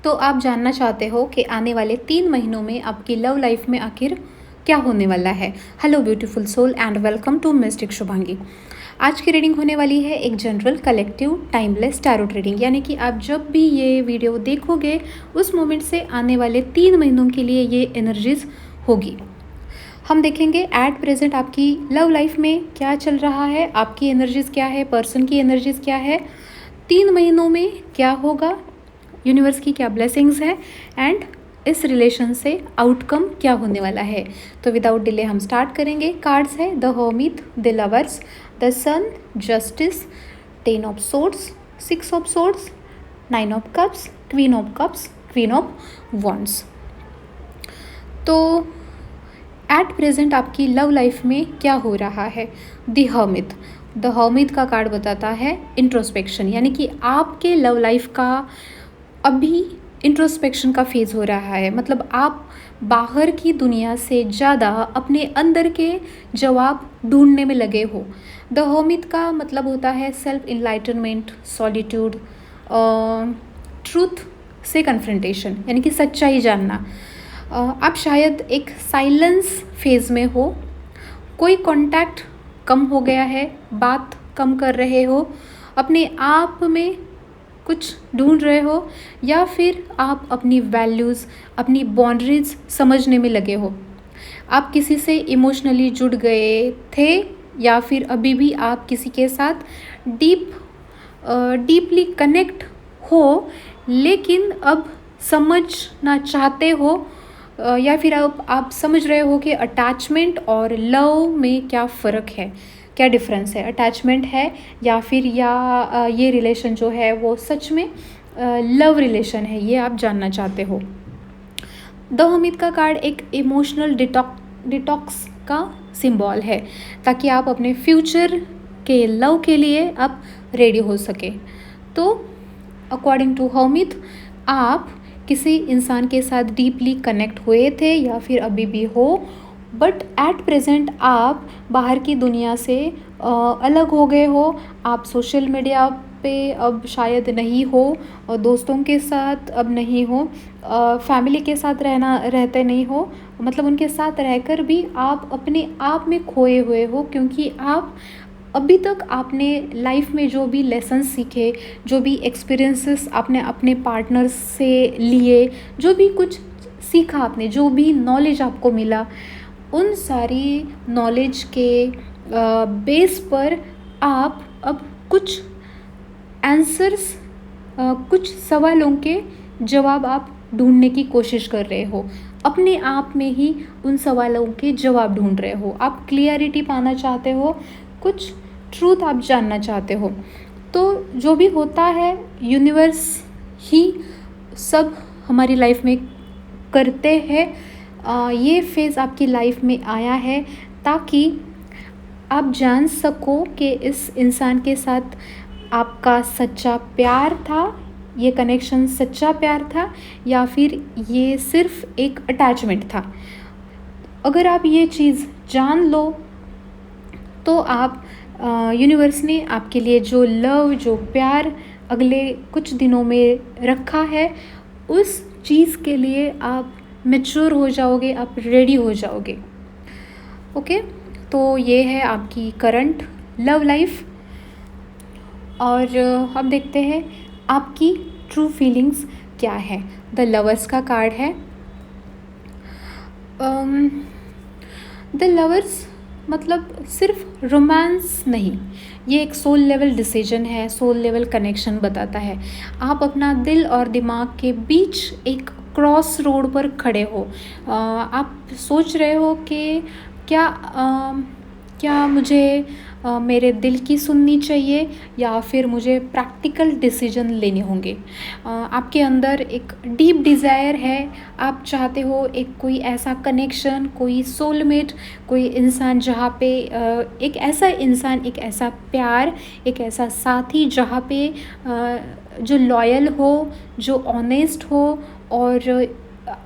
तो आप जानना चाहते हो कि आने वाले 3 महीनों में आपकी लव लाइफ में आखिर क्या होने वाला है। Hello beautiful soul and welcome to mystic Shubhangi. आज की रीडिंग होने वाली है एक general collective timeless tarot reading, यानी कि आप जब भी ये वीडियो देखोगे उस मोमेंट से आने वाले 3 महीनों के लिए ये एनर्जीज होगी। हम देखेंगे एट प्रेजेंट आपकी लव लाइफ में क्या चल रहा है, आपकी एनर्जीज क्या है, पर्सन की एनर्जीज क्या है, 3 महीनों में क्या होगा, यूनिवर्स की क्या ब्लेसिंग्स है एंड इस रिलेशन से आउटकम क्या होने वाला है। तो विदाउट डिले हम स्टार्ट करेंगे। कार्ड्स है the hermit, the lovers, the sun, justice, 10 of swords, 6 of swords, 9 of cups, queen of cups, queen of wands. तो एट प्रेजेंट आपकी लव लाइफ में क्या हो रहा है। द हर्मिट, द हर्मिट का कार्ड बताता है इंट्रोस्पेक्शन, यानी कि आपके लव लाइफ का अभी इंट्रोस्पेक्शन का फेज़ हो रहा है। मतलब आप बाहर की दुनिया से ज़्यादा अपने अंदर के जवाब ढूंढने में लगे हो। द हर्मिट का मतलब होता है सेल्फ इनलाइटनमेंट, सॉलिट्यूड, ट्रूथ से कन्फ्रंटेशन, यानी कि सच्चाई जानना। आप शायद एक साइलेंस फेज़ में हो, कोई कांटेक्ट कम हो गया है, बात कम कर रहे हो, अपने आप में कुछ ढूंढ रहे हो, या फिर आप अपनी वैल्यूज़, अपनी बाउंड्रीज समझने में लगे हो। आप किसी से इमोशनली जुड़ गए थे या फिर अभी भी आप किसी के साथ डीपली कनेक्ट हो, लेकिन अब समझना चाहते हो, या फिर आप समझ रहे हो कि अटैचमेंट और लव में क्या फ़र्क है, क्या डिफरेंस है। अटैचमेंट है या फिर ये रिलेशन जो है वो सच में लव रिलेशन है, ये आप जानना चाहते हो। द हर्मिट का कार्ड एक इमोशनल डिटॉक्स का सिंबल है, ताकि आप अपने फ्यूचर के लव के लिए आप रेडी हो सके। तो अकॉर्डिंग टू हर्मिट, आप किसी इंसान के साथ डीपली कनेक्ट हुए थे या फिर अभी भी हो, बट एट प्रेजेंट आप बाहर की दुनिया से अलग हो गए हो। आप सोशल मीडिया पे अब शायद नहीं हो, और दोस्तों के साथ अब नहीं हो, फैमिली के साथ रहते नहीं हो। मतलब उनके साथ रहकर भी आप अपने आप में खोए हुए हो, क्योंकि आप अभी तक आपने लाइफ में जो भी लेसन सीखे, जो भी एक्सपीरियंसेस आपने अपने पार्टनर से लिए, जो भी कुछ सीखा आपने, जो भी नॉलेज आपको मिला, उन सारी नॉलेज के बेस पर आप अब कुछ आंसर्स, कुछ सवालों के जवाब आप ढूंढने की कोशिश कर रहे हो। अपने आप में ही उन सवालों के जवाब ढूंढ रहे हो। आप क्लियरिटी पाना चाहते हो, कुछ ट्रूथ आप जानना चाहते हो। तो जो भी होता है यूनिवर्स ही सब हमारी लाइफ में करते हैं। ये फेज़ आपकी लाइफ में आया है ताकि आप जान सको कि इस इंसान के साथ आपका सच्चा प्यार था, ये कनेक्शन सच्चा प्यार था, या फिर ये सिर्फ एक अटैचमेंट था। अगर आप ये चीज़ जान लो तो आप यूनिवर्स ने आपके लिए जो लव, जो प्यार अगले कुछ दिनों में रखा है, उस चीज़ के लिए आप मैच्योर हो जाओगे, आप रेडी हो जाओगे। ओके, तो ये है आपकी करंट लव लाइफ। और अब देखते हैं आपकी ट्रू फीलिंग्स क्या है। द लवर्स का कार्ड है। द लवर्स मतलब सिर्फ रोमांस नहीं, ये एक सोल लेवल डिसीजन है, सोल लेवल कनेक्शन बताता है। आप अपना दिल और दिमाग के बीच एक क्रॉस रोड पर खड़े हो। आप सोच रहे हो कि क्या मुझे मेरे दिल की सुननी चाहिए या फिर मुझे प्रैक्टिकल डिसीजन लेने होंगे। आपके अंदर एक डीप डिज़ायर है, आप चाहते हो एक कोई ऐसा कनेक्शन, कोई सोलमेट, कोई इंसान जहाँ पे एक ऐसा इंसान, एक ऐसा प्यार, एक ऐसा साथी जहाँ पे जो लॉयल हो, जो ऑनेस्ट हो, और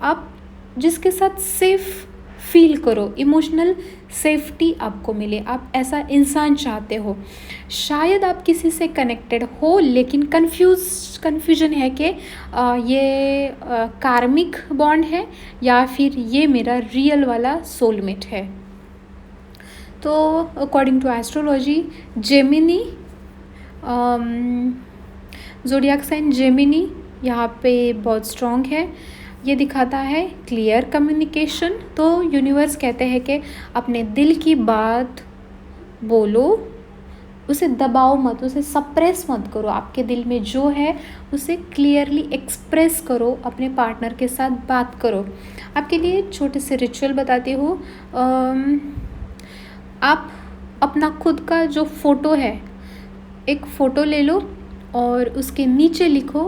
आप जिसके साथ सेफ फील करो, इमोशनल सेफ्टी आपको मिले, आप ऐसा इंसान चाहते हो। शायद आप किसी से कनेक्टेड हो लेकिन कन्फ्यूजन है कि ये कार्मिक बॉन्ड है या फिर ये मेरा रियल वाला सोलमेट है। तो according to astrology, Gemini, zodiac sign Gemini यहाँ पे बहुत स्ट्रॉन्ग है। ये दिखाता है क्लियर कम्युनिकेशन। तो यूनिवर्स कहते हैं कि अपने दिल की बात बोलो, उसे दबाओ मत, उसे सप्रेस मत करो, आपके दिल में जो है उसे क्लियरली एक्सप्रेस करो, अपने पार्टनर के साथ बात करो। आपके लिए छोटे से रिचुअल बताती हूँ। आप अपना खुद का जो फ़ोटो है, एक फ़ोटो ले लो और उसके नीचे लिखो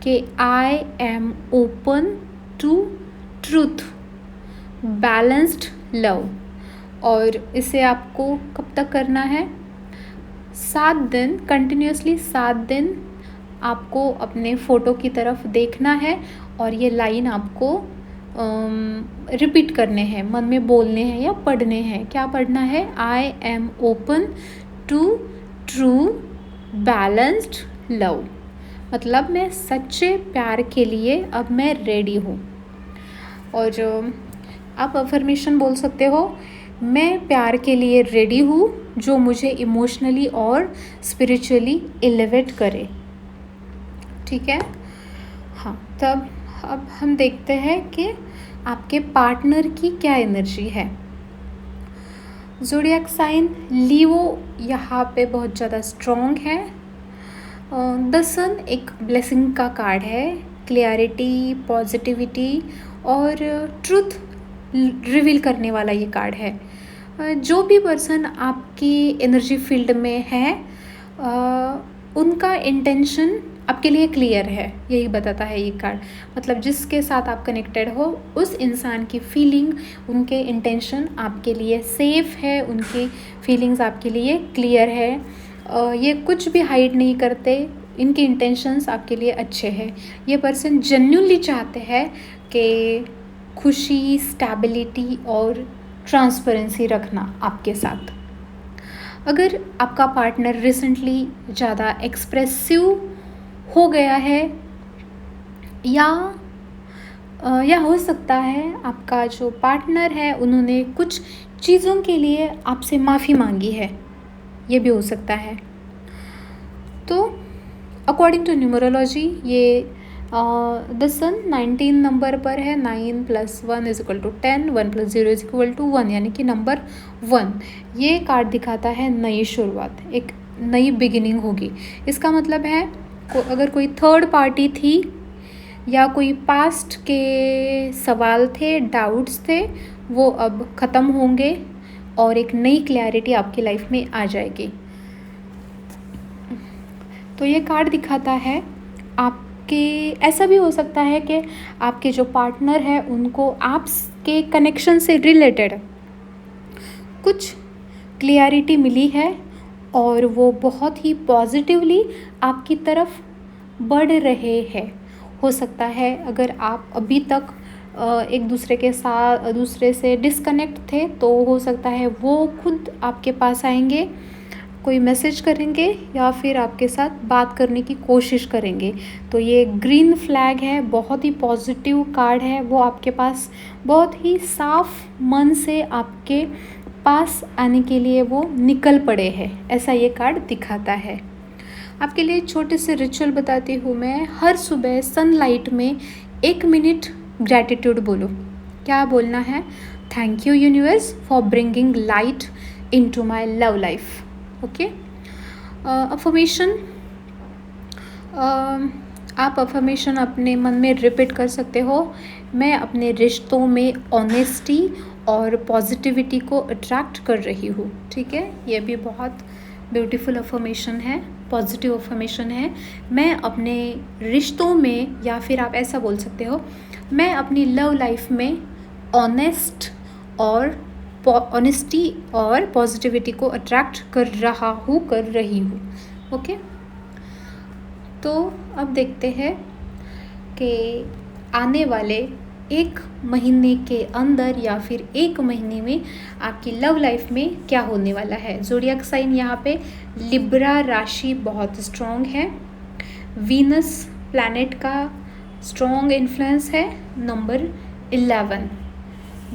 कि I am open to truth, balanced love. और इसे आपको कब तक करना है? 7 दिन, कंटिन्यूसली 7 दिन आपको अपने फ़ोटो की तरफ देखना है और ये लाइन आपको रिपीट करने हैं, मन में बोलने हैं या पढ़ने हैं। क्या पढ़ना है? I am open to true balanced love, मतलब मैं सच्चे प्यार के लिए अब मैं रेडी हूँ। और आप अफर्मेशन बोल सकते हो, मैं प्यार के लिए रेडी हूँ जो मुझे इमोशनली और स्पिरिचुअली एलिवेट करे। ठीक है, हाँ। तब अब हम देखते हैं कि आपके पार्टनर की क्या एनर्जी है। ज़ोडिएक साइन लीओ यहाँ पे बहुत ज़्यादा स्ट्रॉन्ग है। द सन एक ब्लेसिंग का कार्ड है, क्लियरिटी, पॉजिटिविटी और ट्रुथ रिवील करने वाला ये कार्ड है। जो भी पर्सन आपकी एनर्जी फील्ड में है उनका इंटेंशन आपके लिए क्लियर है, यही बताता है ये कार्ड। मतलब जिसके साथ आप कनेक्टेड हो उस इंसान की फीलिंग, उनके इंटेंशन आपके लिए सेफ है, उनकी फीलिंग्स आपके लिए क्लियर है। ये कुछ भी हाइड नहीं करते, इनके इंटेंशंस आपके लिए अच्छे हैं। ये पर्सन जेन्युइनली चाहते हैं कि खुशी, स्टेबिलिटी और ट्रांसपेरेंसी रखना आपके साथ। अगर आपका पार्टनर रिसेंटली ज़्यादा एक्सप्रेसिव हो गया है या हो सकता है आपका जो पार्टनर है उन्होंने कुछ चीज़ों के लिए आपसे माफ़ी मांगी है, ये भी हो सकता है। तो अकॉर्डिंग टू न्यूमरोलॉजी ये द सन 19 नंबर पर है। 9 + 1 = 10, 1 + 0 = 1, यानी कि नंबर 1। ये कार्ड दिखाता है नई शुरुआत, एक नई बिगिनिंग होगी। इसका मतलब है अगर कोई थर्ड पार्टी थी या कोई पास्ट के सवाल थे, डाउट्स थे, वो अब ख़त्म होंगे और एक नई क्लैरिटी आपकी लाइफ में आ जाएगी। तो ये कार्ड दिखाता है आपके, ऐसा भी हो सकता है कि आपके जो पार्टनर है उनको आपके कनेक्शन से रिलेटेड कुछ क्लियरिटी मिली है और वो बहुत ही पॉजिटिवली आपकी तरफ बढ़ रहे हैं। हो सकता है अगर आप अभी तक एक दूसरे से डिस्कनेक्ट थे तो हो सकता है वो खुद आपके पास आएंगे, कोई मैसेज करेंगे या फिर आपके साथ बात करने की कोशिश करेंगे। तो ये ग्रीन फ्लैग है, बहुत ही पॉजिटिव कार्ड है। वो आपके पास बहुत ही साफ मन से आपके पास आने के लिए वो निकल पड़े हैं, ऐसा ये कार्ड दिखाता है। आपके लिए छोटे से रिचुअल बताती हूँ मैं। हर सुबह सनलाइट में 1 मिनट ग्रैटिट्यूड बोलो। क्या बोलना है? Thank you universe for bringing light into my love life. Okay. Affirmation, आप अफर्मेशन अपने मन में रिपीट कर सकते हो। मैं अपने रिश्तों में ऑनेस्टी और पॉजिटिविटी को अट्रैक्ट कर रही हूँ। ठीक है, ये भी बहुत ब्यूटीफुल अफर्मेशन है, पॉजिटिव अफर्मेशन है। मैं अपने रिश्तों में, या फिर आप ऐसा बोल सकते हो, मैं अपनी लव लाइफ में ऑनेस्टी और पॉजिटिविटी को अट्रैक्ट कर रही हूँ। ओके। तो अब देखते हैं कि आने वाले एक महीने के अंदर या फिर एक महीने में आपकी लव लाइफ में क्या होने वाला है। ज़ोडिएक साइन यहाँ पे लिब्रा राशि बहुत स्ट्रॉन्ग है। वीनस प्लैनेट का स्ट्रॉन्ग इन्फ्लुएंस है। नंबर 11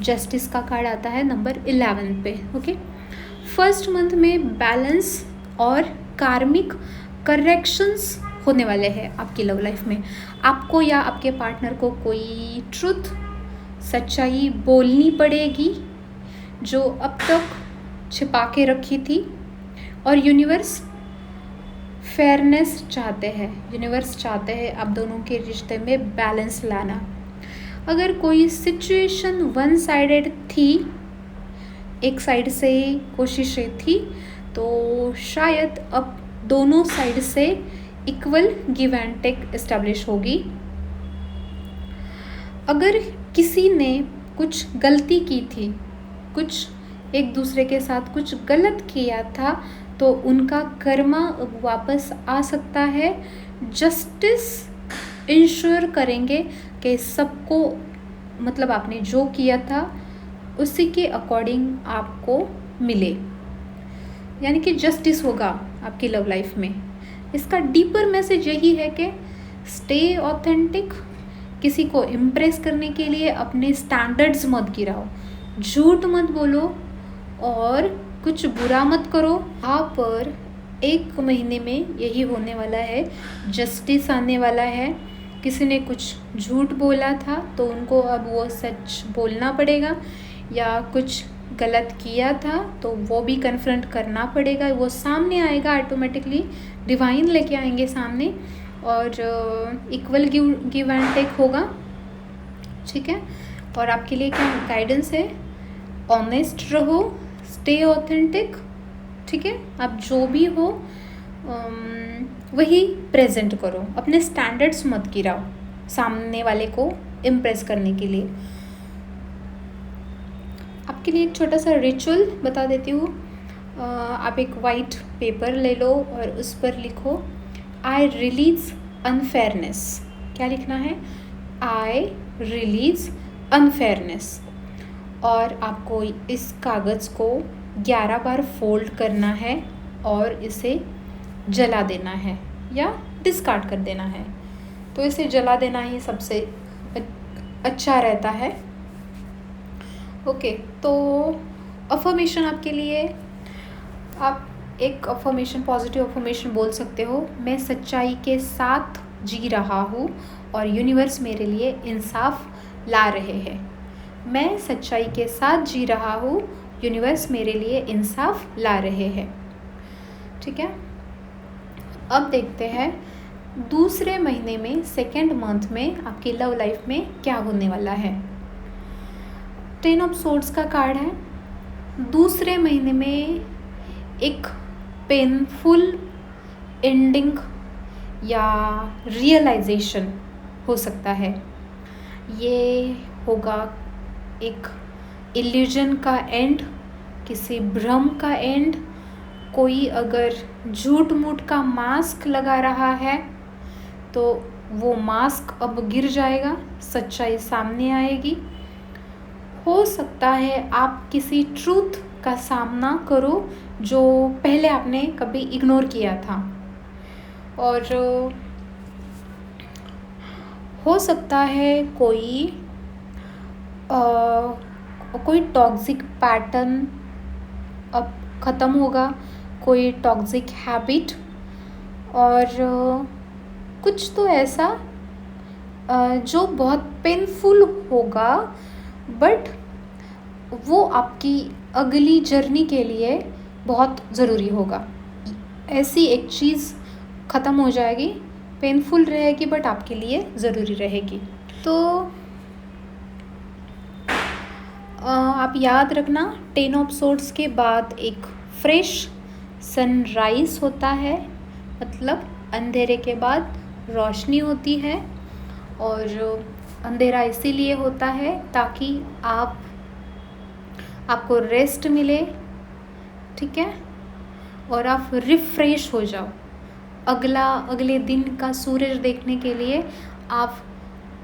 जस्टिस का कार्ड आता है नंबर 11 पे। ओके, फर्स्ट मंथ में बैलेंस और कार्मिक करेक्शंस होने वाले हैं आपकी लव लाइफ में। आपको या आपके पार्टनर को कोई ट्रुथ, सच्चाई बोलनी पड़ेगी जो अब तक छिपा के रखी थी। और यूनिवर्स फेयरनेस चाहते हैं। यूनिवर्स चाहते हैं आप दोनों के रिश्ते में बैलेंस लाना। अगर कोई सिचुएशन वन साइडेड थी, एक साइड से कोशिशें थी, तो शायद अब दोनों साइड से equal give and take establish होगी। अगर किसी ने कुछ गलती की थी, कुछ एक दूसरे के साथ कुछ गलत किया था, तो उनका कर्मा अब वापस आ सकता है। जस्टिस इंश्योर करेंगे कि सबको, मतलब आपने जो किया था उसी के अकॉर्डिंग आपको मिले, यानी कि जस्टिस होगा आपकी लव लाइफ में। इसका डीपर मैसेज यही है कि स्टे ऑथेंटिक। किसी को इम्प्रेस करने के लिए अपने स्टैंडर्ड्स मत गिराओ, झूठ मत बोलो और कुछ बुरा मत करो। यहाँ पर एक महीने में यही होने वाला है, जस्टिस आने वाला है। किसी ने कुछ झूठ बोला था तो उनको अब वो सच बोलना पड़ेगा, या कुछ गलत किया था तो वो भी कन्फ्रंट करना पड़ेगा। वो सामने आएगा ऑटोमेटिकली, डिवाइन लेके आएंगे सामने और इक्वल गिव एंड टेक होगा। ठीक है, और आपके लिए क्या गाइडेंस है? ऑनेस्ट रहो, स्टे ऑथेंटिक। ठीक है, आप जो भी हो वही प्रेजेंट करो, अपने स्टैंडर्ड्स मत गिराओ सामने वाले को इम्प्रेस करने के लिए। आपके लिए एक छोटा सा रिचुअल बता देती हूँ। आप एक वाइट पेपर ले लो और उस पर लिखो आई रिलीज अनफेयरनेस। क्या लिखना है? I release unfairness. और आपको इस कागज़ को 11 बार फोल्ड करना है और इसे जला देना है या डिस्कार्ड कर देना है। तो इसे जला देना ही सबसे अच्छा रहता है। ओके, तो अफर्मेशन आपके लिए, आप एक अफर्मेशन, पॉजिटिव अफर्मेशन बोल सकते हो। मैं सच्चाई के साथ जी रहा हूँ और यूनिवर्स मेरे लिए इंसाफ ला रहे हैं। मैं सच्चाई के साथ जी रहा हूँ, यूनिवर्स मेरे लिए इंसाफ ला रहे हैं। ठीक है, अब देखते हैं दूसरे महीने में, सेकेंड मंथ में आपकी लव लाइफ में क्या होने वाला है। 10 ऑफ सोर्ड्स का कार्ड है। दूसरे महीने में एक पेनफुल एंडिंग या रियलाइजेशन हो सकता है। ये होगा एक इल्यूजन का एंड, किसी भ्रम का एंड। कोई अगर झूठ मूठ का मास्क लगा रहा है तो वो मास्क अब गिर जाएगा, सच्चाई सामने आएगी। हो सकता है आप किसी ट्रूथ का सामना करो जो पहले आपने कभी इग्नोर किया था, और हो सकता है कोई टॉक्सिक पैटर्न अब ख़त्म होगा, कोई टॉक्सिक हैबिट, और कुछ तो ऐसा जो बहुत पेनफुल होगा, बट वो आपकी अगली जर्नी के लिए बहुत ज़रूरी होगा। ऐसी एक चीज़ ख़त्म हो जाएगी, पेनफुल रहेगी बट आपके लिए ज़रूरी रहेगी। तो आप याद रखना, 10 ऑफ सोर्ड्स के बाद एक फ्रेश सनराइज़ होता है, मतलब अंधेरे के बाद रोशनी होती है। और अंधेरा इसीलिए होता है ताकि आपको रेस्ट मिले, ठीक है, और आप रिफ्रेश हो जाओ। अगले दिन का सूरज देखने के लिए आप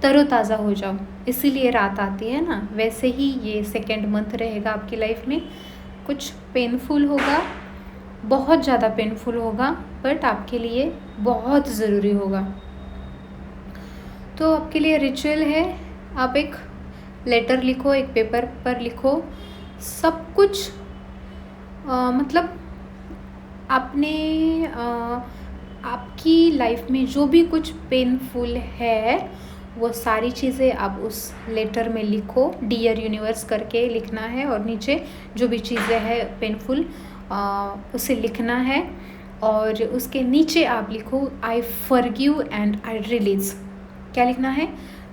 तरोताज़ा हो जाओ, इसीलिए रात आती है ना। वैसे ही ये सेकेंड मंथ रहेगा आपकी लाइफ में। कुछ पेनफुल होगा, बहुत ज़्यादा पेनफुल होगा, बट आपके लिए बहुत ज़रूरी होगा। तो आपके लिए रिचुअल है, आप एक लेटर लिखो, एक पेपर पर लिखो सब कुछ। मतलब आपने आपकी लाइफ में जो भी कुछ पेनफुल है वो सारी चीज़ें आप उस लेटर में लिखो। डियर यूनिवर्स करके लिखना है और नीचे जो भी चीज़ें हैं पेनफुल उसे लिखना है। और उसके नीचे आप लिखो I forgive and I release. क्या लिखना है?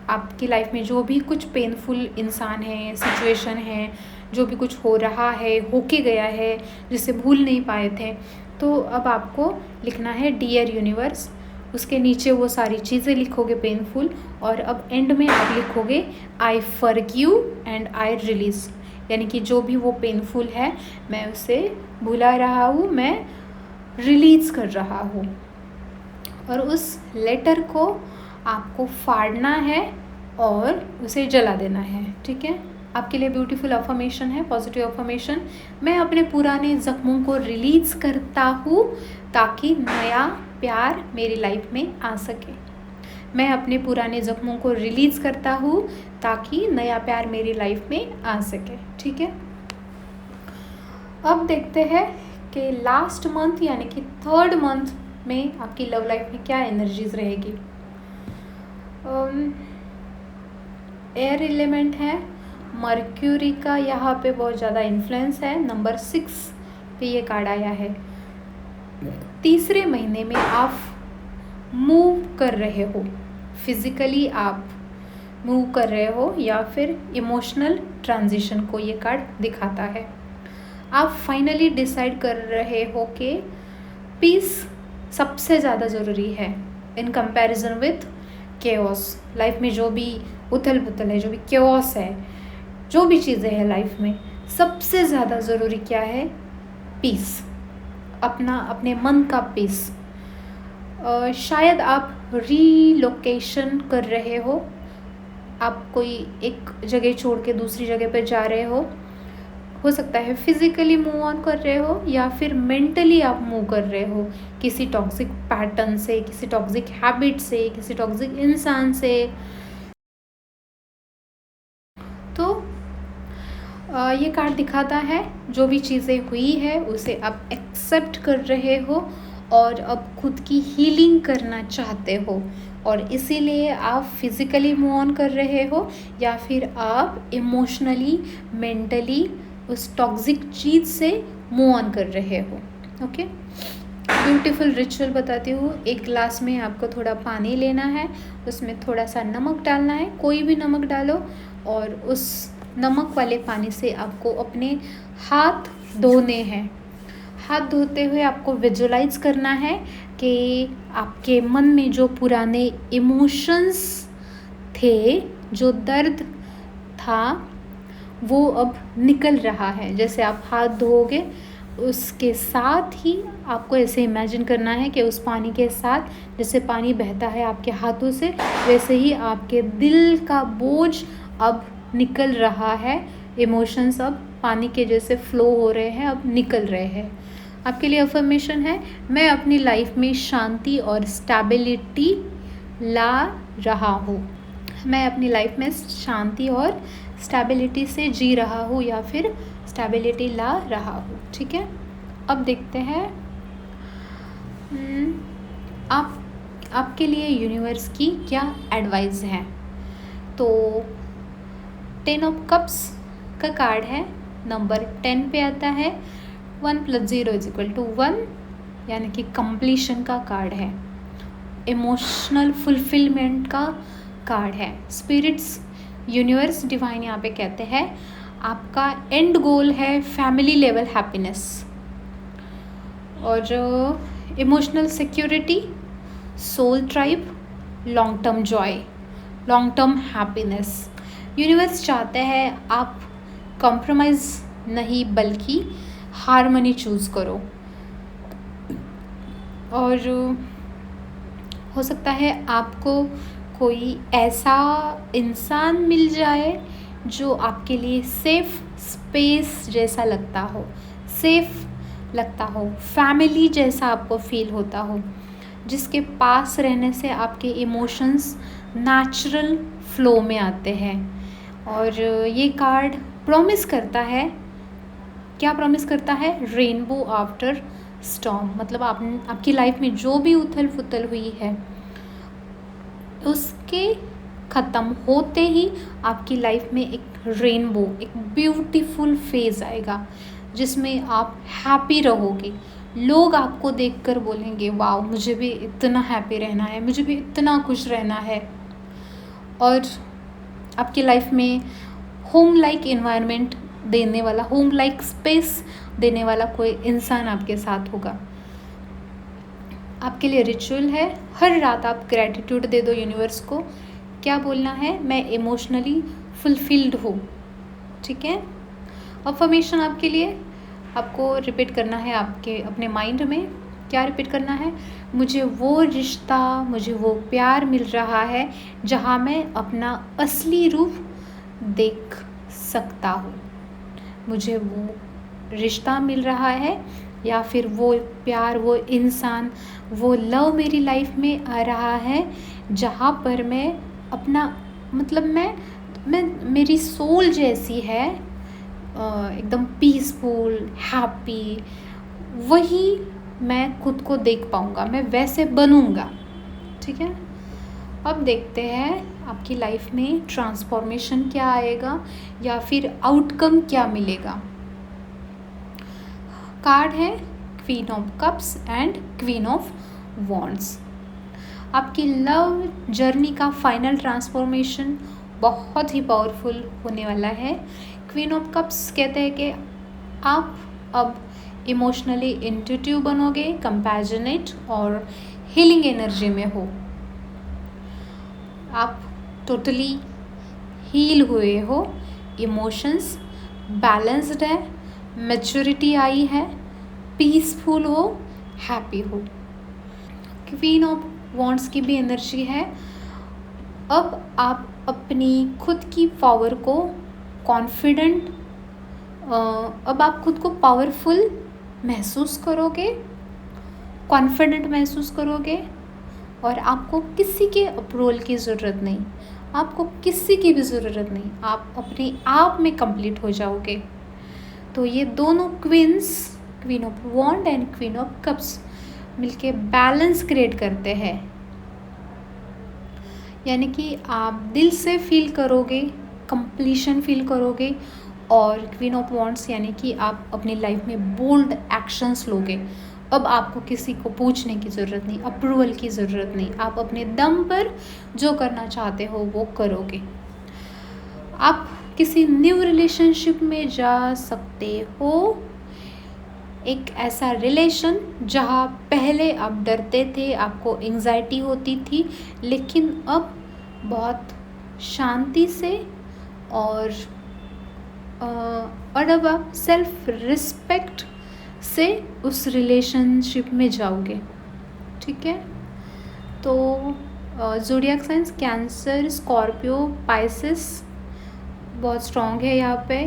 आपकी लाइफ में जो भी कुछ पेनफुल इंसान है, सिचुएशन है, जो भी कुछ हो रहा है, होके गया है, जिसे भूल नहीं पाए थे, तो अब आपको लिखना है डियर यूनिवर्स। उसके नीचे वो सारी चीज़ें लिखोगे पेनफुल, और अब एंड में आप लिखोगे I forgive and I release. यानी कि जो भी वो पेनफुल है मैं उसे भुला रहा हूँ, मैं रिलीज़ कर रहा हूँ। और उस लेटर को आपको फाड़ना है और उसे जला देना है। ठीक है, आपके लिए ब्यूटीफुल अफर्मेशन है, पॉजिटिव अफर्मेशन। मैं अपने पुराने ज़ख्मों को रिलीज़ करता हूँ ताकि नया प्यार मेरी लाइफ में आ सके। मैं अपने पुराने ज़ख्मों को रिलीज़ करता हूँ ताकि नया प्यार मेरी लाइफ में आ सके। ठीक है, अब देखते हैं कि लास्ट मंथ यानी कि थर्ड मंथ में आपकी लव लाइफ में क्या एनर्जीज रहेगी। एयर एलिमेंट है, मर्क्यूरी का यहाँ पे बहुत ज़्यादा इन्फ्लुएंस है। नंबर 6 पे ये कार्ड आया है। तीसरे महीने में आप मूव कर रहे हो, फिजिकली आप मूव कर रहे हो या फिर इमोशनल ट्रांजिशन को ये कार्ड दिखाता है। आप फाइनली डिसाइड कर रहे हो कि पीस सबसे ज़्यादा ज़रूरी है in comparison with chaos. Life में जो भी उथल पुथल है, जो भी केओस है, जो भी चीज़ें हैं लाइफ में, सबसे ज़्यादा ज़रूरी क्या है? पीस, अपने मन का पीस। शायद आप रीलोकेशन कर रहे हो, आप कोई एक जगह छोड़ के दूसरी जगह पर जा रहे हो सकता है फिजिकली मूव ऑन कर रहे हो या फिर मेंटली आप मूव कर रहे हो किसी टॉक्सिक पैटर्न से, किसी टॉक्सिक हैबिट से, किसी टॉक्सिक इंसान से। तो ये कार्ड दिखाता है जो भी चीज़ें हुई है उसे आप एक्सेप्ट कर रहे हो और अब खुद की हीलिंग करना चाहते हो, और इसीलिए आप फिज़िकली मूव ऑन कर रहे हो या फिर आप इमोशनली, मेंटली उस टॉक्सिक चीज़ से मूव ऑन कर रहे हो। ओके, ब्यूटीफुल रिचुअल बताती हूँ। एक ग्लास में आपको थोड़ा पानी लेना है, उसमें थोड़ा सा नमक डालना है, कोई भी नमक डालो, और उस नमक वाले पानी से आपको अपने हाथ धोने हैं। हाथ धोते हुए आपको विजुलाइज करना है कि आपके मन में जो पुराने इमोशंस थे, जो दर्द था, वो अब निकल रहा है। जैसे आप हाथ धोओगे उसके साथ ही आपको ऐसे इमेजिन करना है कि उस पानी के साथ जैसे पानी बहता है आपके हाथों से, वैसे ही आपके दिल का बोझ अब निकल रहा है। इमोशंस अब पानी के जैसे फ्लो हो रहे हैं, अब निकल रहे हैं। आपके लिए अफर्मेशन है, मैं अपनी लाइफ में शांति और स्टेबिलिटी ला रहा हूँ। मैं अपनी लाइफ में शांति और स्टेबिलिटी से जी रहा हूँ या फिर स्टेबिलिटी ला रहा हूँ। ठीक है, अब देखते हैं आपके लिए यूनिवर्स की क्या एडवाइस है। तो 10 ऑफ कप्स का कार्ड है, नंबर 10 पे आता है। 1 + 0 = 1, यानी कि कंप्लीशन का कार्ड है, इमोशनल फुलफिलमेंट का कार्ड है। स्पिरिट्स, यूनिवर्स, डिवाइन यहाँ पे कहते हैं आपका एंड गोल है फैमिली लेवल हैप्पीनेस और emotional security, soul tribe, long term joy, long term happiness. Universe चाहते हैं आप कॉम्प्रोमाइज़ नहीं बल्कि हार्मनी चूज़ करो, और हो सकता है आपको कोई ऐसा इंसान मिल जाए जो आपके लिए सेफ स्पेस जैसा लगता हो, सेफ लगता हो, फैमिली जैसा आपको फील होता हो, जिसके पास रहने से आपके इमोशंस नेचुरल फ्लो में आते हैं। और ये कार्ड प्रॉमिस करता है, क्या प्रॉमिस करता है? Rainbow after storm. मतलब आपकी लाइफ में जो भी उथल पुथल हुई है उसके ख़त्म होते ही आपकी लाइफ में एक रेनबो, एक ब्यूटीफुल फेज़ आएगा जिसमें आप हैप्पी रहोगे। लोग आपको देखकर बोलेंगे वाह, मुझे भी इतना हैप्पी रहना है, मुझे भी इतना खुश रहना है। और आपकी लाइफ में होम लाइक इन्वायरमेंट देने वाला, होम लाइक स्पेस देने वाला कोई इंसान आपके साथ होगा। आपके लिए रिचुअल है, हर रात आप ग्रैटिट्यूड दे दो यूनिवर्स को। क्या बोलना है? मैं इमोशनली फुलफिल्ड हूँ। ठीक है। अफर्मेशन आपके लिए, आपको रिपीट करना है आपके अपने माइंड में। क्या रिपीट करना है? मुझे वो रिश्ता, मुझे वो प्यार मिल रहा है जहाँ मैं अपना असली रूप देख सकता हूँ। मुझे वो रिश्ता मिल रहा है या फिर वो प्यार, वो इंसान, वो लव मेरी लाइफ में आ रहा है जहाँ पर मैं अपना, मतलब मैं मेरी सोल जैसी है एकदम पीसफुल, हैप्पी, वही मैं खुद को देख पाऊँगा, मैं वैसे बनूँगा। ठीक है। अब देखते हैं आपकी लाइफ में ट्रांसफॉर्मेशन क्या आएगा या फिर आउटकम क्या मिलेगा। कार्ड है queen of cups and queen of wands. आपकी लव जर्नी का फाइनल ट्रांसफॉर्मेशन बहुत ही पावरफुल होने वाला है। क्वीन ऑफ कप्स कहते हैं कि आप अब इमोशनली इंट्यूटिव बनोगे, कंपैशनेट और हीलिंग एनर्जी में हो। आप टोटली हील हुए हो, इमोशंस बैलेंस्ड है, मैच्योरिटी आई है, पीसफुल हो, हैप्पी हो। क्वीन ऑफ वॉन्ड्स की भी एनर्जी है। अब आप अपनी खुद की पावर को कॉन्फिडेंट, अब आप खुद को पावरफुल महसूस करोगे, कॉन्फिडेंट महसूस करोगे और आपको किसी के अप्रूवल की ज़रूरत नहीं, आपको किसी की भी ज़रूरत नहीं, आप अपने आप में कंप्लीट हो जाओगे। तो ये दोनों queens, queen of wand and queen of cups, मिलके बैलेंस क्रिएट करते हैं। यानी कि आप दिल से फील करोगे, कंप्लीशन फील करोगे। और क्वीन ऑफ वॉन्ड्स यानी कि आप अपनी लाइफ में बोल्ड एक्शंस लोगे। अब आपको किसी को पूछने की ज़रूरत नहीं, अप्रूवल की ज़रूरत नहीं, आप अपने दम पर जो करना चाहते हो वो करोगे। आप किसी न्यू रिलेशनशिप में जा सकते हो, एक ऐसा रिलेशन जहाँ पहले आप डरते थे, आपको एंजाइटी होती थी, लेकिन अब बहुत शांति से और अब आप सेल्फ रिस्पेक्ट से उस रिलेशनशिप में जाओगे। ठीक है। तो zodiac science cancer, Scorpio, Pisces बहुत स्ट्रॉन्ग है यहाँ पे,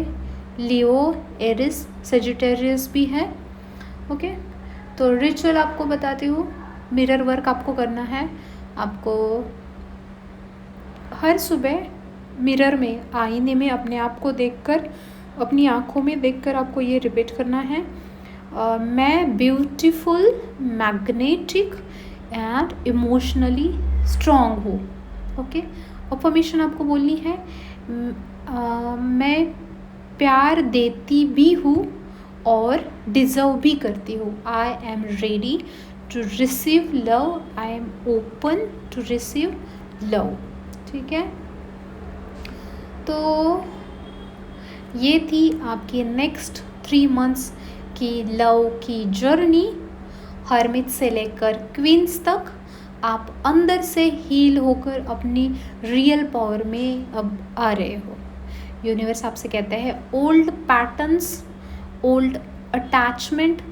लियो, एरिस, सेजिटेरियस भी है। ओके। तो रिचुअल आपको बताती हूँ। मिरर वर्क आपको करना है। आपको हर सुबह मिरर में, आईने में अपने आप को देखकर, अपनी आँखों में देखकर आपको ये रिपीट करना है, मैं beautiful, magnetic and emotionally strong हूँ। ओके। अफर्मेशन आपको बोलनी है, मैं प्यार देती भी हूँ और डिज़र्व भी करती हूँ। I am ready to receive love, I am open to receive love. ठीक है। तो ये थी आपकी नेक्स्ट 3 मंथ्स की लव की जर्नी। हर्मिट से लेकर क्वींस तक आप अंदर से हील होकर अपनी रियल पावर में अब आ रहे हो। यूनिवर्स आपसे कहते हैं old patterns, old attachment,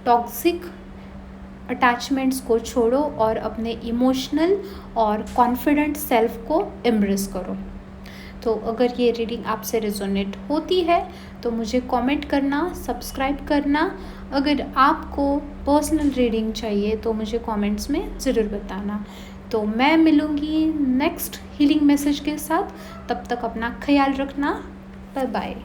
toxic attachments को छोड़ो और अपने इमोशनल और कॉन्फिडेंट सेल्फ को एम्ब्रेस करो। तो अगर ये रीडिंग आपसे रेजोनेट होती है तो मुझे कमेंट करना, सब्सक्राइब करना। अगर आपको पर्सनल रीडिंग चाहिए तो मुझे कमेंट्स में ज़रूर बताना। तो मैं मिलूँगी नेक्स्ट हीलिंग मैसेज के साथ। तब तक अपना ख्याल रखना। Bye bye.